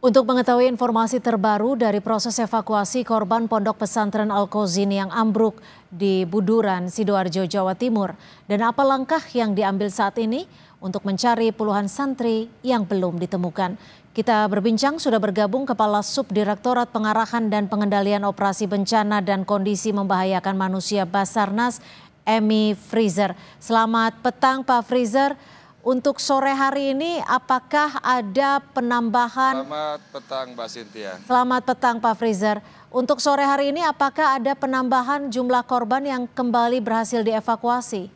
Untuk mengetahui informasi terbaru dari proses evakuasi korban Pondok Pesantren Al-Qauzin yang ambruk di Buduran, Sidoarjo, Jawa Timur, dan apa langkah yang diambil saat ini untuk mencari puluhan santri yang belum ditemukan. Kita berbincang sudah bergabung Kepala Subdirektorat Pengarahan dan Pengendalian Operasi Bencana dan Kondisi Membahayakan Manusia Basarnas, Emi Freezer. Selamat petang Pak Freezer. Untuk sore hari ini apakah ada penambahan? Selamat petang Mbak Cynthia. Selamat petang Pak Freezer. Untuk sore hari ini apakah ada penambahan jumlah korban yang kembali berhasil dievakuasi?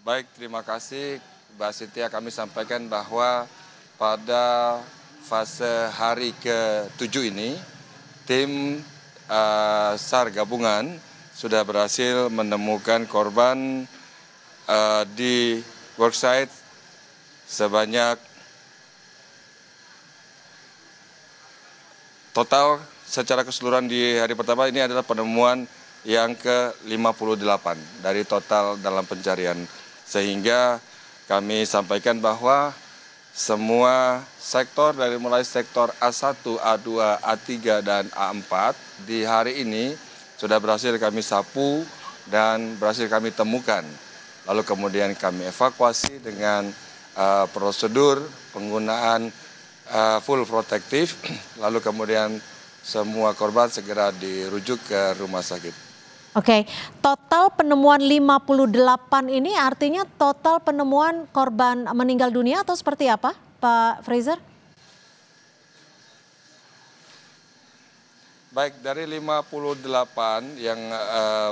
Baik, terima kasih Mbak Cynthia. Kami sampaikan bahwa pada fase hari ke-7 ini, tim SAR gabungan sudah berhasil menemukan korban di worksite sebanyak total secara keseluruhan di hari pertama ini adalah penemuan yang ke-58 dari total dalam pencarian. Sehingga kami sampaikan bahwa semua sektor dari mulai sektor A1, A2, A3, dan A4 di hari ini sudah berhasil kami sapu dan berhasil kami temukan. Lalu kemudian kami evakuasi dengan prosedur penggunaan full protektif. Lalu kemudian semua korban segera dirujuk ke rumah sakit. Oke, total penemuan 58 ini artinya total penemuan korban meninggal dunia atau seperti apa Pak Freezer? Baik, dari 58 yang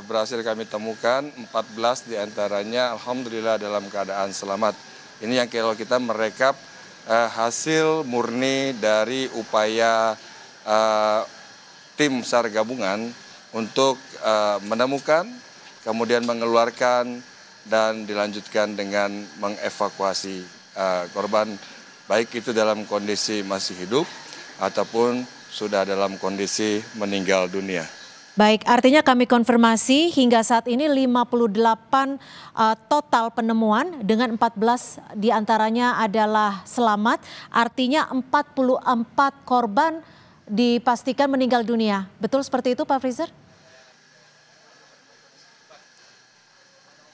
berhasil kami temukan, 14 diantaranya alhamdulillah dalam keadaan selamat. Ini yang kalau kita merekap hasil murni dari upaya tim SAR gabungan untuk menemukan, kemudian mengeluarkan, dan dilanjutkan dengan mengevakuasi korban, baik itu dalam kondisi masih hidup ataupun sudah dalam kondisi meninggal dunia. Baik, artinya kami konfirmasi hingga saat ini 58 total penemuan dengan 14 diantaranya adalah selamat. Artinya 44 korban dipastikan meninggal dunia. Betul seperti itu Pak Freezer?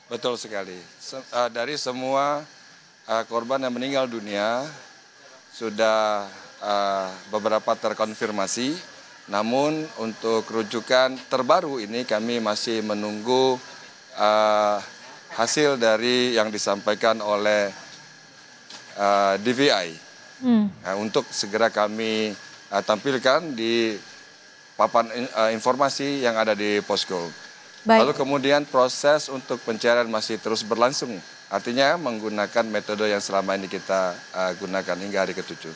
Betul sekali. Dari semua korban yang meninggal dunia sudah beberapa terkonfirmasi, namun untuk rujukan terbaru ini kami masih menunggu hasil dari yang disampaikan oleh DVI untuk segera kami tampilkan di papan informasi yang ada di posko. Baik. Lalu kemudian proses untuk pencarian masih terus berlangsung. Artinya menggunakan metode yang selama ini kita gunakan hingga hari ke-7.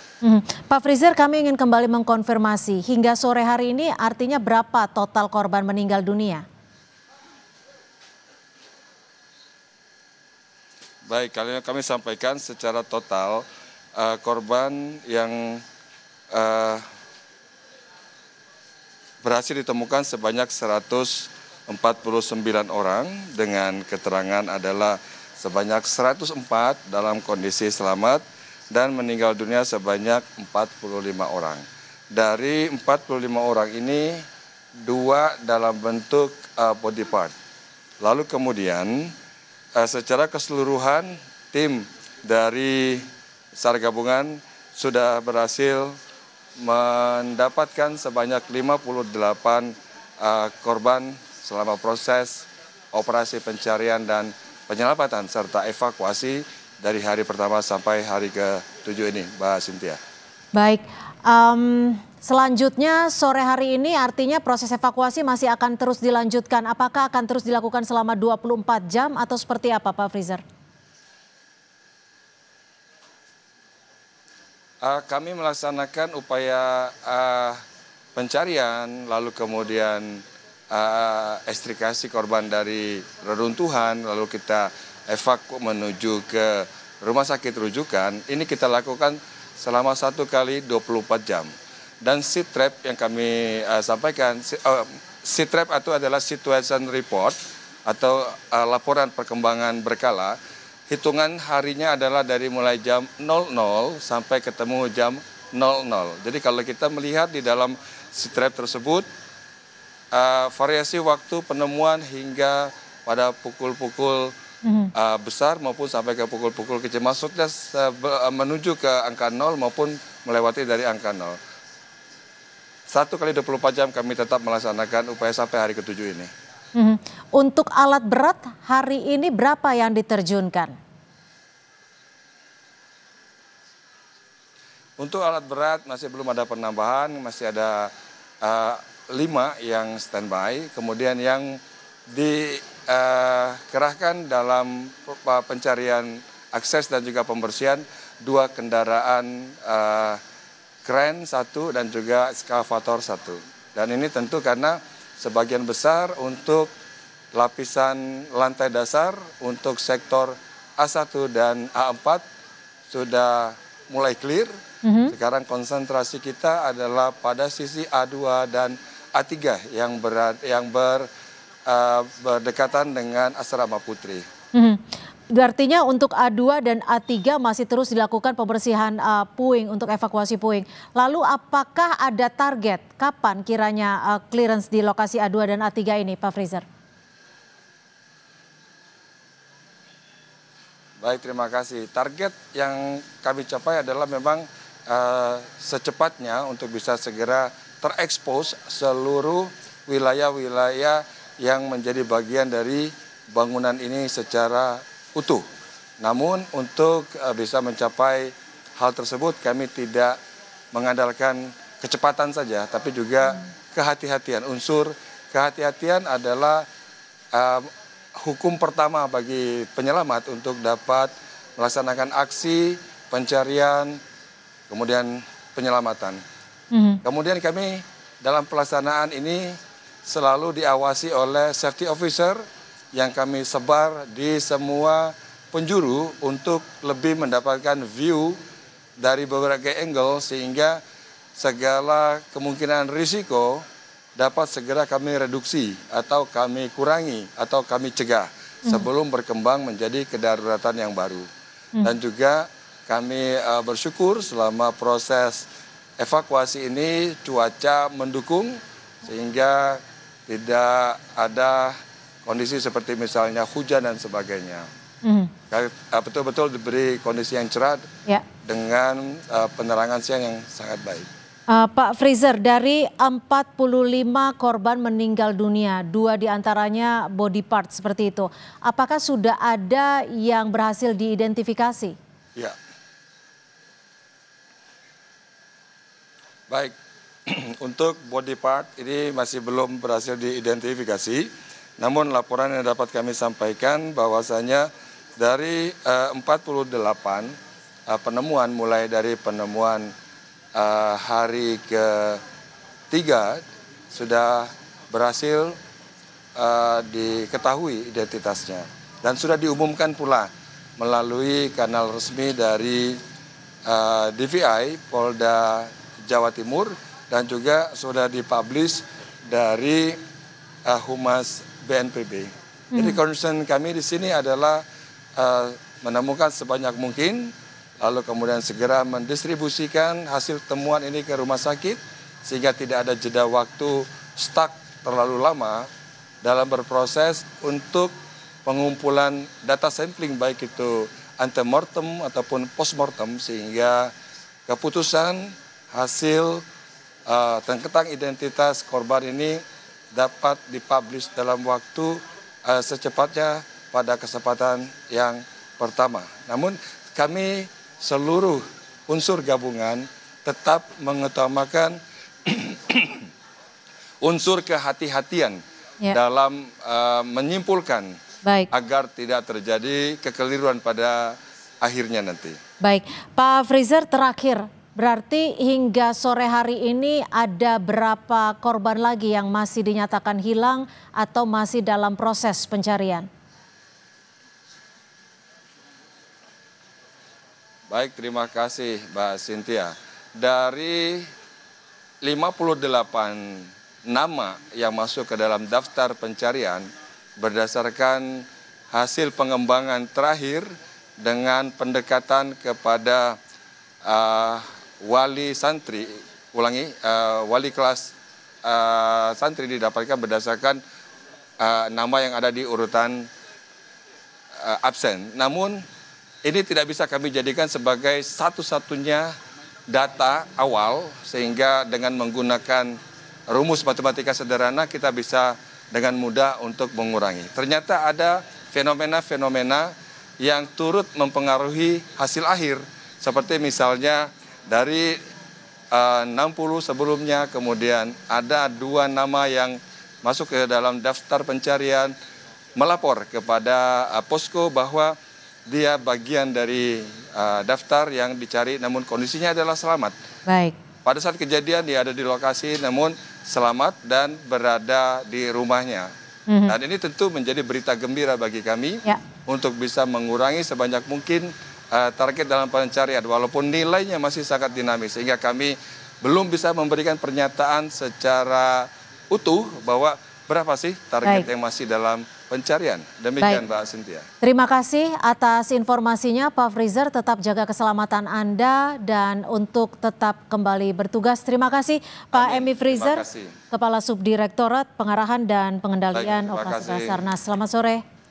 Pak Freezer, kami ingin kembali mengkonfirmasi, hingga sore hari ini artinya berapa total korban meninggal dunia? Baik, kami sampaikan secara total korban yang berhasil ditemukan sebanyak 149 orang dengan keterangan adalah sebanyak 104 dalam kondisi selamat dan meninggal dunia sebanyak 45 orang. Dari 45 orang ini, 2 dalam bentuk body part. Lalu kemudian secara keseluruhan tim dari SAR gabungan sudah berhasil mendapatkan sebanyak 58 korban selama proses operasi pencarian dan penyelamatan serta evakuasi dari hari pertama sampai hari ke-7 ini, Mbak Cynthia. Baik, selanjutnya sore hari ini artinya proses evakuasi masih akan terus dilanjutkan. Apakah akan terus dilakukan selama 24 jam atau seperti apa Pak Freezer? Kami melaksanakan upaya pencarian, lalu kemudian ekstrikasi korban dari reruntuhan, lalu kita evaku menuju ke rumah sakit rujukan. Ini kita lakukan selama 1 kali 24 jam. Dan seat trap yang kami sampaikan, seat trap itu adalah situation report atau laporan perkembangan berkala. hitungan harinya adalah dari mulai jam 00 sampai ketemu jam 00. Jadi kalau kita melihat di dalam strap tersebut, variasi waktu penemuan hingga pada pukul-pukul besar maupun sampai ke pukul-pukul kecil, maksudnya menuju ke angka 0 maupun melewati dari angka 0. 1 kali 24 jam kami tetap melaksanakan upaya sampai hari ke-7 ini. Untuk alat berat hari ini berapa yang diterjunkan? Untuk alat berat masih belum ada penambahan, masih ada 5 yang standby, kemudian yang dikerahkan dalam pencarian akses dan juga pembersihan 2 kendaraan kren 1 dan juga ekskavator 1. Dan ini tentu karena sebagian besar untuk lapisan lantai dasar untuk sektor A1 dan A4 sudah mulai clear. Sekarang konsentrasi kita adalah pada sisi A2 dan A3 yang berdekatan dengan asrama Putri. Artinya untuk A2 dan A3 masih terus dilakukan pembersihan puing untuk evakuasi puing. Lalu apakah ada target kapan kiranya clearance di lokasi A2 dan A3 ini, Pak Freezer? Baik, terima kasih. Target yang kami capai adalah memang secepatnya untuk bisa segera terekspos seluruh wilayah-wilayah yang menjadi bagian dari bangunan ini secara utuh. Namun untuk bisa mencapai hal tersebut kami tidak mengandalkan kecepatan saja, tapi juga kehati-hatian. Unsur kehati-hatian adalah hukum pertama bagi penyelamat untuk dapat melaksanakan aksi pencarian, kemudian penyelamatan. Kemudian kami dalam pelaksanaan ini selalu diawasi oleh safety officer yang kami sebar di semua penjuru untuk lebih mendapatkan view dari berbagai angle sehingga segala kemungkinan risiko dapat segera kami reduksi atau kami kurangi atau kami cegah sebelum berkembang menjadi kedaruratan yang baru. Dan juga kami bersyukur selama proses evakuasi ini cuaca mendukung sehingga tidak ada kondisi seperti misalnya hujan dan sebagainya. Betul-betul diberi kondisi yang cerah dengan penerangan siang yang sangat baik. Pak Freezer, dari 45 korban meninggal dunia, 2 diantaranya body part seperti itu. Apakah sudah ada yang berhasil diidentifikasi? Ya. Baik, untuk body part ini masih belum berhasil diidentifikasi. Namun laporan yang dapat kami sampaikan bahwasanya dari 48 penemuan mulai dari penemuan hari ke-3 sudah berhasil diketahui identitasnya. Dan sudah diumumkan pula melalui kanal resmi dari DVI Polda Jawa Timur dan juga sudah dipublish dari Humas BNPB. Jadi concern kami di sini adalah menemukan sebanyak mungkin, lalu kemudian segera mendistribusikan hasil temuan ini ke rumah sakit sehingga tidak ada jeda waktu stuck terlalu lama dalam berproses untuk pengumpulan data sampling baik itu antemortem ataupun postmortem sehingga keputusan hasil tentang identitas korban ini dapat dipublish dalam waktu secepatnya pada kesempatan yang pertama. Namun kami seluruh unsur gabungan tetap mengutamakan unsur kehati-hatian dalam menyimpulkan agar tidak terjadi kekeliruan pada akhirnya nanti. Baik, Pak Freezer, terakhir, berarti hingga sore hari ini ada berapa korban lagi yang masih dinyatakan hilang atau masih dalam proses pencarian? Baik, terima kasih Mbak Cynthia. Dari 58 nama yang masuk ke dalam daftar pencarian berdasarkan hasil pengembangan terakhir dengan pendekatan kepada wali santri, wali kelas santri didapatkan berdasarkan nama yang ada di urutan absen. Namun ini tidak bisa kami jadikan sebagai satu-satunya data awal, sehingga dengan menggunakan rumus matematika sederhana kita bisa dengan mudah untuk mengurangi. Ternyata ada fenomena-fenomena yang turut mempengaruhi hasil akhir, seperti misalnya dari 60 sebelumnya, kemudian ada 2 nama yang masuk ke dalam daftar pencarian, melapor kepada posko bahwa dia bagian dari daftar yang dicari, namun kondisinya adalah selamat. Baik. Pada saat kejadian dia ada di lokasi, namun selamat dan berada di rumahnya. Dan ini tentu menjadi berita gembira bagi kami untuk bisa mengurangi sebanyak mungkin target dalam pencarian, walaupun nilainya masih sangat dinamis, sehingga kami belum bisa memberikan pernyataan secara utuh bahwa berapa sih target yang masih dalam pencarian. Demikian Mbak Cynthia. Terima kasih atas informasinya Pak Freezer, tetap jaga keselamatan Anda dan untuk tetap kembali bertugas. Terima kasih Pak Emi Freezer, Kepala Subdirektorat Pengarahan dan Pengendalian Operasi Basarnas. Selamat sore.